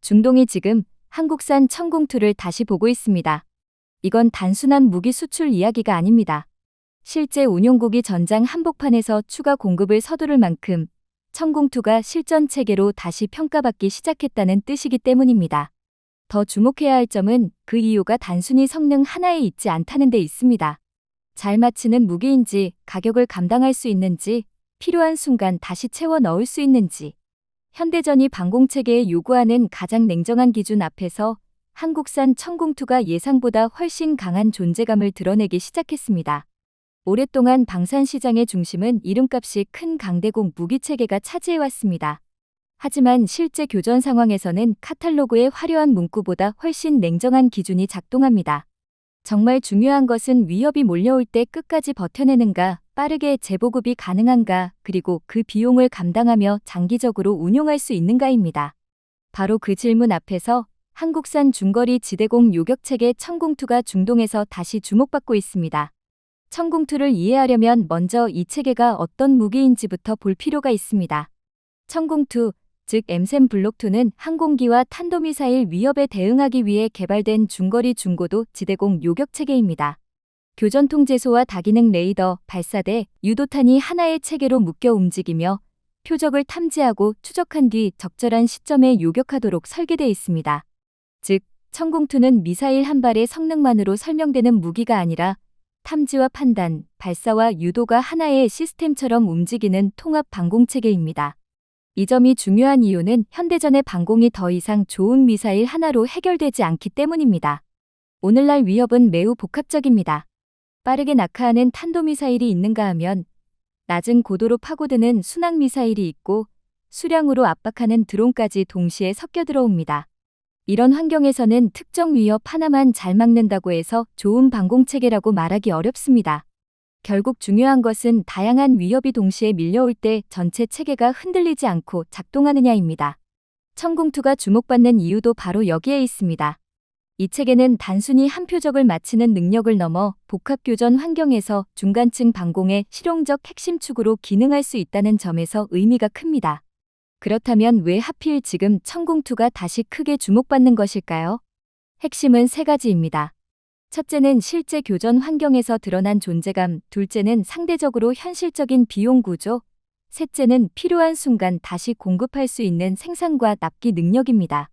중동이 지금 한국산 천공투를 다시 보고 있습니다. 이건 단순한 무기 수출 이야기가 아닙니다. 실제 운용국이 전장 한복판에서 추가 공급을 서두를 만큼 천공투가 실전 체계로 다시 평가받기 시작했다는 뜻이기 때문입니다. 더 주목해야 할 점은 그 이유가 단순히 성능 하나에 있지 않다는 데 있습니다. 잘 맞히는 무기인지, 가격을 감당할 수 있는지, 필요한 순간 다시 채워 넣을 수 있는지. 현대전이 방공체계에 요구하는 가장 냉정한 기준 앞에서 한국산 천공투가 예상보다 훨씬 강한 존재감을 드러내기 시작했습니다. 오랫동안 방산 시장의 중심은 이름값이 큰 강대공 무기체계가 차지해왔습니다. 하지만 실제 교전 상황에서는 카탈로그의 화려한 문구보다 훨씬 냉정한 기준이 작동합니다. 정말 중요한 것은 위협이 몰려올 때 끝까지 버텨내는가, 빠르게 재보급이 가능한가, 그리고 그 비용을 감당하며 장기적으로 운용할 수 있는가입니다. 바로 그 질문 앞에서 한국산 중거리 지대공 요격체계 천공투가 중동에서 다시 주목받고 있습니다. 천공투를 이해하려면 먼저 이 체계가 어떤 무기인지부터 볼 필요가 있습니다. 천공투, 즉 M3 블록2는 항공기와 탄도미사일 위협에 대응하기 위해 개발된 중거리 중고도 지대공 요격체계입니다. 교전통제소와 다기능 레이더, 발사대, 유도탄이 하나의 체계로 묶여 움직이며 표적을 탐지하고 추적한 뒤 적절한 시점에 요격하도록 설계되어 있습니다. 즉, 천공투는 미사일 한 발의 성능만으로 설명되는 무기가 아니라 탐지와 판단, 발사와 유도가 하나의 시스템처럼 움직이는 통합 방공체계입니다. 이 점이 중요한 이유는 현대전의 방공이 더 이상 좋은 미사일 하나로 해결되지 않기 때문입니다. 오늘날 위협은 매우 복합적입니다. 빠르게 낙하하는 탄도미사일이 있는가 하면 낮은 고도로 파고드는 순항미사일이 있고 수량으로 압박하는 드론까지 동시에 섞여 들어옵니다. 이런 환경에서는 특정 위협 하나만 잘 막는다고 해서 좋은 방공체계라고 말하기 어렵습니다. 결국 중요한 것은 다양한 위협이 동시에 밀려올 때 전체 체계가 흔들리지 않고 작동하느냐입니다. 천공투가 주목받는 이유도 바로 여기에 있습니다. 이 체계는 단순히 한 표적을 맞히는 능력을 넘어 복합교전 환경에서 중간층 방공의 실용적 핵심 축으로 기능할 수 있다는 점에서 의미가 큽니다. 그렇다면 왜 하필 지금 천공투가 다시 크게 주목받는 것일까요? 핵심은 세 가지입니다. 첫째는 실제 교전 환경에서 드러난 존재감, 둘째는 상대적으로 현실적인 비용 구조, 셋째는 필요한 순간 다시 공급할 수 있는 생산과 납기 능력입니다.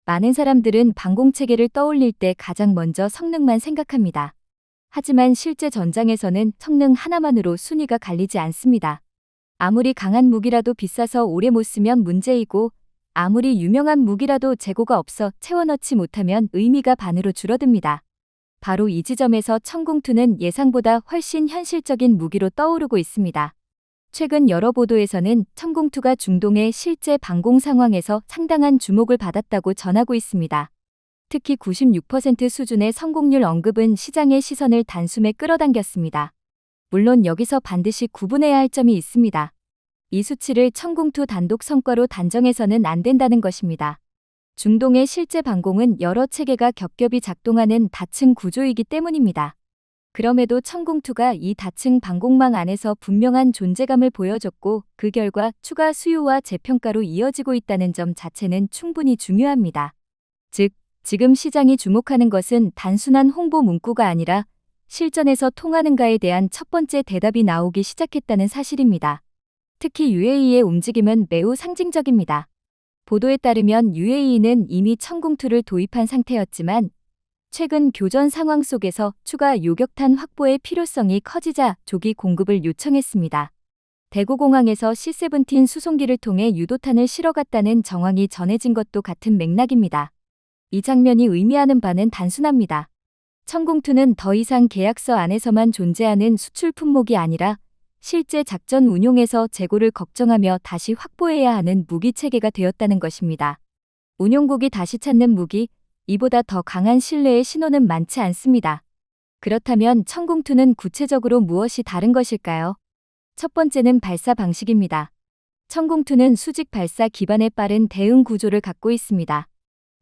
많은 사람들은 방공체계를 떠올릴 때 가장 먼저 성능만 생각합니다. 하지만 실제 전장에서는 성능 하나만으로 순위가 갈리지 않습니다. 아무리 강한 무기라도 비싸서 오래 못 쓰면 문제이고, 아무리 유명한 무기라도 재고가 없어 채워넣지 못하면 의미가 반으로 줄어듭니다. 바로 이 지점에서 천공투는 예상보다 훨씬 현실적인 무기로 떠오르고 있습니다. 최근 여러 보도에서는 천공투가 중동의 실제 방공 상황에서 상당한 주목을 받았다고 전하고 있습니다. 특히 96% 수준의 성공률 언급은 시장의 시선을 단숨에 끌어당겼습니다. 물론 여기서 반드시 구분해야 할 점이 있습니다. 이 수치를 천공투 단독 성과로 단정해서는 안 된다는 것입니다. 중동의 실제 방공은 여러 체계가 겹겹이 작동하는 다층 구조이기 때문입니다. 그럼에도 천공투가 이 다층 방공망 안에서 분명한 존재감을 보여줬고 그 결과 추가 수요와 재평가로 이어지고 있다는 점 자체는 충분히 중요합니다. 즉, 지금 시장이 주목하는 것은 단순한 홍보 문구가 아니라 실전에서 통하는가에 대한 첫 번째 대답이 나오기 시작했다는 사실입니다. 특히 UAE의 움직임은 매우 상징적입니다. 보도에 따르면 UAE는 이미 천공투를 도입한 상태였지만 최근 교전 상황 속에서 추가 요격탄 확보의 필요성이 커지자 조기 공급을 요청했습니다. 대구공항에서 C-17 수송기를 통해 유도탄을 실어갔다는 정황이 전해진 것도 같은 맥락입니다. 이 장면이 의미하는 바는 단순합니다. 천공투는 더 이상 계약서 안에서만 존재하는 수출 품목이 아니라 실제 작전 운용에서 재고를 걱정하며 다시 확보해야 하는 무기체계가 되었다는 것입니다. 운용국이 다시 찾는 무기, 이보다 더 강한 신뢰의 신호는 많지 않습니다. 그렇다면 천공투는 구체적으로 무엇이 다른 것일까요? 첫 번째는 발사 방식입니다. 천공투는 수직 발사 기반의 빠른 대응 구조를 갖고 있습니다.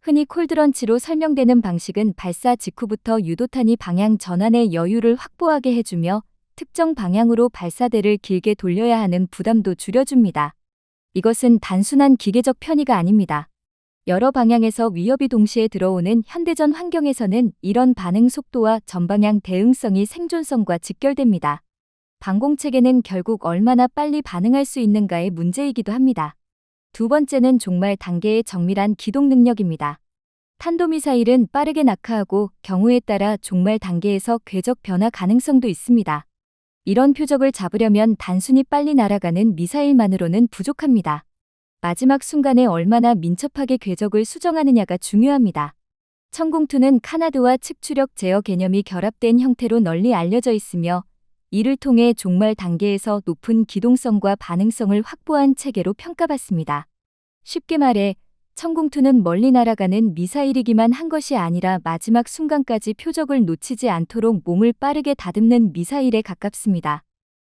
흔히 콜드런치로 설명되는 방식은 발사 직후부터 유도탄이 방향 전환의 여유를 확보하게 해주며 특정 방향으로 발사대를 길게 돌려야 하는 부담도 줄여줍니다. 이것은 단순한 기계적 편의가 아닙니다. 여러 방향에서 위협이 동시에 들어오는 현대전 환경에서는 이런 반응 속도와 전방향 대응성이 생존성과 직결됩니다. 방공체계는 결국 얼마나 빨리 반응할 수 있는가의 문제이기도 합니다. 두 번째는 종말 단계의 정밀한 기동 능력입니다. 탄도미사일은 빠르게 낙하하고 경우에 따라 종말 단계에서 궤적 변화 가능성도 있습니다. 이런 표적을 잡으려면 단순히 빨리 날아가는 미사일만으로는 부족합니다. 마지막 순간에 얼마나 민첩하게 궤적을 수정하느냐가 중요합니다. 천공투는 카나드와 측추력 제어 개념이 결합된 형태로 널리 알려져 있으며 이를 통해 종말 단계에서 높은 기동성과 반응성을 확보한 체계로 평가받습니다. 쉽게 말해 천공투는 멀리 날아가는 미사일이기만 한 것이 아니라 마지막 순간까지 표적을 놓치지 않도록 몸을 빠르게 다듬는 미사일에 가깝습니다.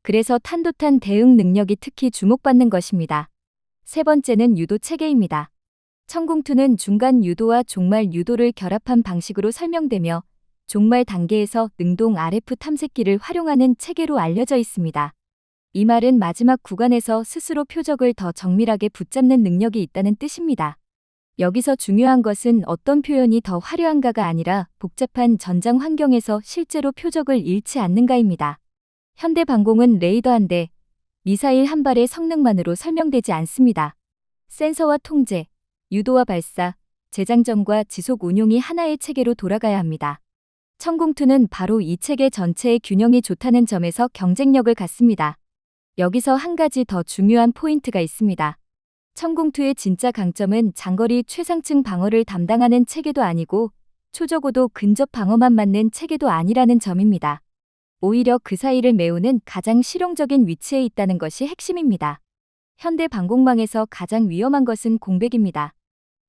그래서 탄도탄 대응 능력이 특히 주목받는 것입니다. 세 번째는 유도 체계입니다. 천공투는 중간 유도와 종말 유도를 결합한 방식으로 설명되며 종말 단계에서 능동 RF 탐색기를 활용하는 체계로 알려져 있습니다. 이 말은 마지막 구간에서 스스로 표적을 더 정밀하게 붙잡는 능력이 있다는 뜻입니다. 여기서 중요한 것은 어떤 표현이 더 화려한가가 아니라 복잡한 전장 환경에서 실제로 표적을 잃지 않는가입니다. 현대 방공은 레이더 한 대, 미사일 한 발의 성능만으로 설명되지 않습니다. 센서와 통제, 유도와 발사, 재장전과 지속 운용이 하나의 체계로 돌아가야 합니다. 천공투는 바로 이 체계 전체의 균형이 좋다는 점에서 경쟁력을 갖습니다. 여기서 한 가지 더 중요한 포인트가 있습니다. 천공투의 진짜 강점은 장거리 최상층 방어를 담당하는 체계도 아니고 초저고도 근접 방어만 맞는 체계도 아니라는 점입니다. 오히려 그 사이를 메우는 가장 실용적인 위치에 있다는 것이 핵심입니다. 현대 방공망에서 가장 위험한 것은 공백입니다.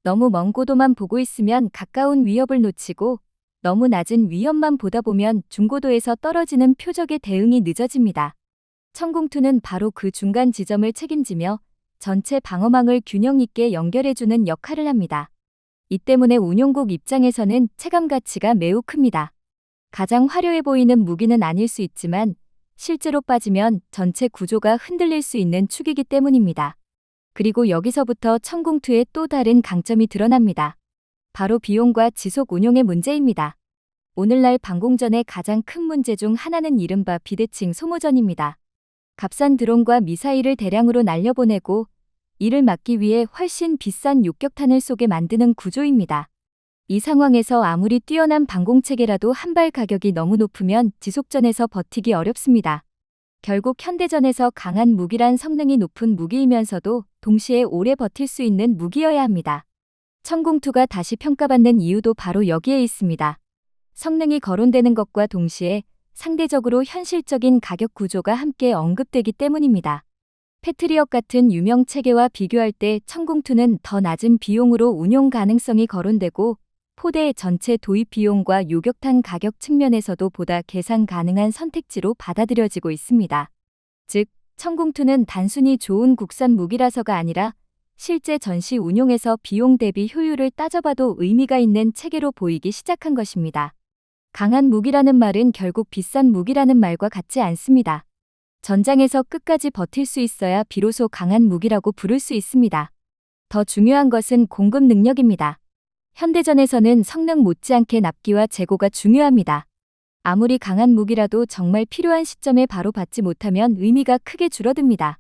너무 먼 고도만 보고 있으면 가까운 위협을 놓치고 너무 낮은 위협만 보다 보면 중고도에서 떨어지는 표적의 대응이 늦어집니다. 천공투는 바로 그 중간 지점을 책임지며 전체 방어망을 균형 있게 연결해주는 역할을 합니다. 이 때문에 운용국 입장에서는 체감 가치가 매우 큽니다. 가장 화려해 보이는 무기는 아닐 수 있지만 실제로 빠지면 전체 구조가 흔들릴 수 있는 축이기 때문입니다. 그리고 여기서부터 천공투의 또 다른 강점이 드러납니다. 바로 비용과 지속 운용의 문제입니다. 오늘날 방공전의 가장 큰 문제 중 하나는 이른바 비대칭 소모전입니다. 값싼 드론과 미사일을 대량으로 날려보내고 이를 막기 위해 훨씬 비싼 욕격탄을 쏘게 만드는 구조입니다. 이 상황에서 아무리 뛰어난 방공체계라도 한 발 가격이 너무 높으면 지속전에서 버티기 어렵습니다. 결국 현대전에서 강한 무기란 성능이 높은 무기이면서도 동시에 오래 버틸 수 있는 무기여야 합니다. 천공투가 다시 평가받는 이유도 바로 여기에 있습니다. 성능이 거론되는 것과 동시에 상대적으로 현실적인 가격 구조가 함께 언급되기 때문입니다. 패트리엇 같은 유명 체계와 비교할 때 천공투는 더 낮은 비용으로 운용 가능성이 거론되고 포대 전체 도입 비용과 요격탄 가격 측면에서도 보다 계산 가능한 선택지로 받아들여지고 있습니다. 즉, 천공투는 단순히 좋은 국산 무기라서가 아니라 실제 전시 운용에서 비용 대비 효율을 따져봐도 의미가 있는 체계로 보이기 시작한 것입니다. 강한 무기라는 말은 결국 비싼 무기라는 말과 같지 않습니다. 전장에서 끝까지 버틸 수 있어야 비로소 강한 무기라고 부를 수 있습니다. 더 중요한 것은 공급 능력입니다. 현대전에서는 성능 못지않게 납기와 재고가 중요합니다. 아무리 강한 무기라도 정말 필요한 시점에 바로 받지 못하면 의미가 크게 줄어듭니다.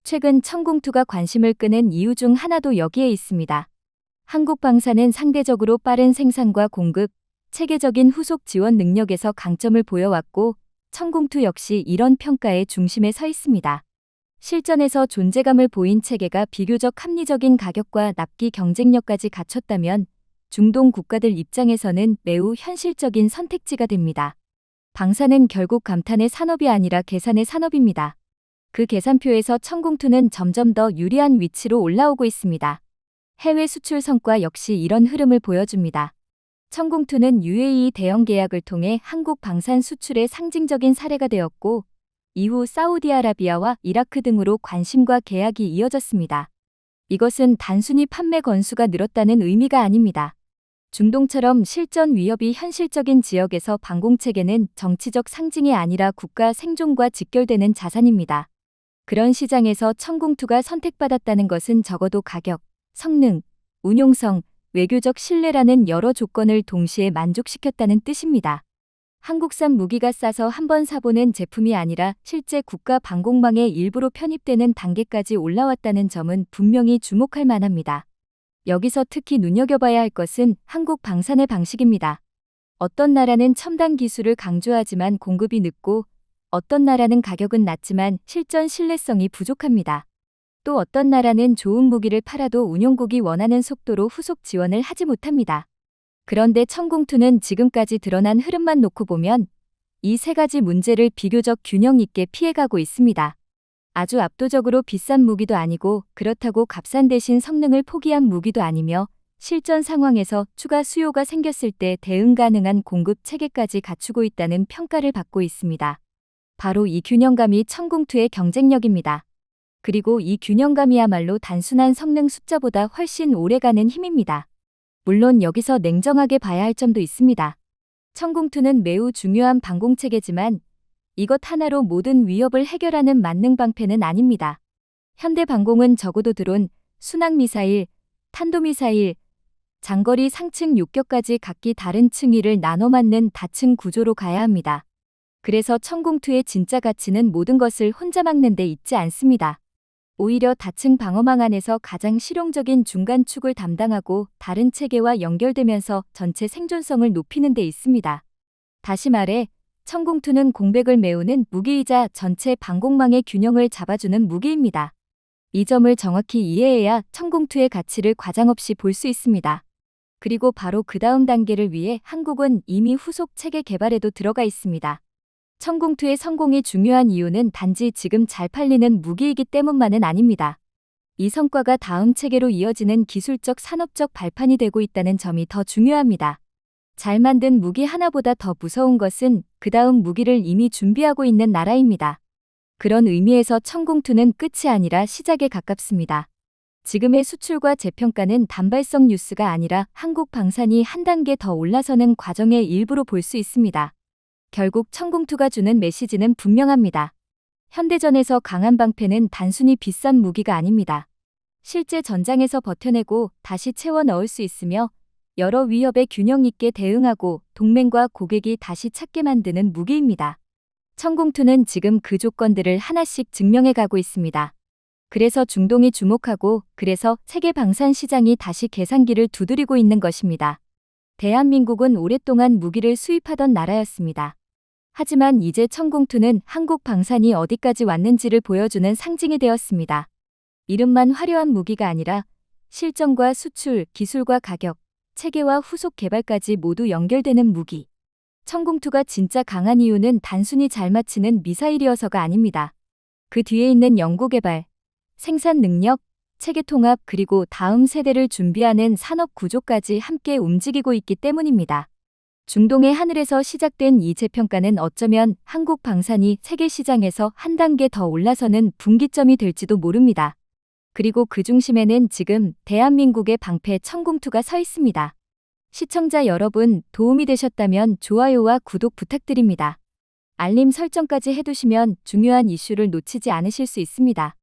최근 천공투가 관심을 끄는 이유 중 하나도 여기에 있습니다. 한국 방사는 상대적으로 빠른 생산과 공급, 체계적인 후속 지원 능력에서 강점을 보여왔고 천공투 역시 이런 평가의 중심에 서 있습니다. 실전에서 존재감을 보인 체계가 비교적 합리적인 가격과 납기 경쟁력까지 갖췄다면 중동 국가들 입장에서는 매우 현실적인 선택지가 됩니다. 방사는 결국 감탄의 산업이 아니라 계산의 산업입니다. 그 계산표에서 천공투는 점점 더 유리한 위치로 올라오고 있습니다. 해외 수출 성과 역시 이런 흐름을 보여줍니다. 천공투는 UAE 대형 계약을 통해 한국 방산 수출의 상징적인 사례가 되었고 이후 사우디아라비아와 이라크 등으로 관심과 계약이 이어졌습니다. 이것은 단순히 판매 건수가 늘었다는 의미가 아닙니다. 중동처럼 실전 위협이 현실적인 지역에서 방공체계는 정치적 상징이 아니라 국가 생존과 직결되는 자산입니다. 그런 시장에서 천공투가 선택받았다는 것은 적어도 가격, 성능, 운용성, 외교적 신뢰라는 여러 조건을 동시에 만족시켰다는 뜻입니다. 한국산 무기가 싸서 한번 사보는 제품이 아니라 실제 국가 방공망의 일부로 편입되는 단계까지 올라왔다는 점은 분명히 주목할 만합니다. 여기서 특히 눈여겨봐야 할 것은 한국 방산의 방식입니다. 어떤 나라는 첨단 기술을 강조하지만 공급이 늦고, 어떤 나라는 가격은 낮지만 실전 신뢰성이 부족합니다. 또 어떤 나라는 좋은 무기를 팔아도 운용국이 원하는 속도로 후속 지원을 하지 못합니다. 그런데 천공투는 지금까지 드러난 흐름만 놓고 보면 이 세 가지 문제를 비교적 균형 있게 피해가고 있습니다. 아주 압도적으로 비싼 무기도 아니고 그렇다고 값싼 대신 성능을 포기한 무기도 아니며 실전 상황에서 추가 수요가 생겼을 때 대응 가능한 공급 체계까지 갖추고 있다는 평가를 받고 있습니다. 바로 이 균형감이 천공투의 경쟁력입니다. 그리고 이 균형감이야말로 단순한 성능 숫자보다 훨씬 오래가는 힘입니다. 물론 여기서 냉정하게 봐야 할 점도 있습니다. 천공투는 매우 중요한 방공체계지만 이것 하나로 모든 위협을 해결하는 만능 방패는 아닙니다. 현대방공은 적어도 드론, 순항미사일, 탄도미사일, 장거리 상층 요격까지 각기 다른 층위를 나눠 맞는 다층 구조로 가야 합니다. 그래서 천공투의 진짜 가치는 모든 것을 혼자 막는 데 있지 않습니다. 오히려 다층 방어망 안에서 가장 실용적인 중간축을 담당하고 다른 체계와 연결되면서 전체 생존성을 높이는 데 있습니다. 다시 말해, 천공투는 공백을 메우는 무기이자 전체 방공망의 균형을 잡아주는 무기입니다. 이 점을 정확히 이해해야 천공투의 가치를 과장없이 볼 수 있습니다. 그리고 바로 그 다음 단계를 위해 한국은 이미 후속 체계 개발에도 들어가 있습니다. 천공투의 성공이 중요한 이유는 단지 지금 잘 팔리는 무기이기 때문만은 아닙니다. 이 성과가 다음 체계로 이어지는 기술적 산업적 발판이 되고 있다는 점이 더 중요합니다. 잘 만든 무기 하나보다 더 무서운 것은 그 다음 무기를 이미 준비하고 있는 나라입니다. 그런 의미에서 천공투는 끝이 아니라 시작에 가깝습니다. 지금의 수출과 재평가는 단발성 뉴스가 아니라 한국 방산이 한 단계 더 올라서는 과정의 일부로 볼 수 있습니다. 결국 천공투가 주는 메시지는 분명합니다. 현대전에서 강한 방패는 단순히 비싼 무기가 아닙니다. 실제 전장에서 버텨내고 다시 채워 넣을 수 있으며 여러 위협에 균형 있게 대응하고 동맹과 고객이 다시 찾게 만드는 무기입니다. 천공투는 지금 그 조건들을 하나씩 증명해 가고 있습니다. 그래서 중동이 주목하고 그래서 세계 방산 시장이 다시 계산기를 두드리고 있는 것입니다. 대한민국은 오랫동안 무기를 수입하던 나라였습니다. 하지만 이제 천공투는 한국 방산이 어디까지 왔는지를 보여주는 상징이 되었습니다. 이름만 화려한 무기가 아니라 실전과 수출, 기술과 가격, 체계와 후속 개발까지 모두 연결되는 무기. 천공투가 진짜 강한 이유는 단순히 잘 맞히는 미사일이어서가 아닙니다. 그 뒤에 있는 연구개발, 생산 능력, 체계 통합 그리고 다음 세대를 준비하는 산업 구조까지 함께 움직이고 있기 때문입니다. 중동의 하늘에서 시작된 이 재평가는 어쩌면 한국 방산이 세계 시장에서 한 단계 더 올라서는 분기점이 될지도 모릅니다. 그리고 그 중심에는 지금 대한민국의 방패 천공투가 서 있습니다. 시청자 여러분, 도움이 되셨다면 좋아요와 구독 부탁드립니다. 알림 설정까지 해두시면 중요한 이슈를 놓치지 않으실 수 있습니다.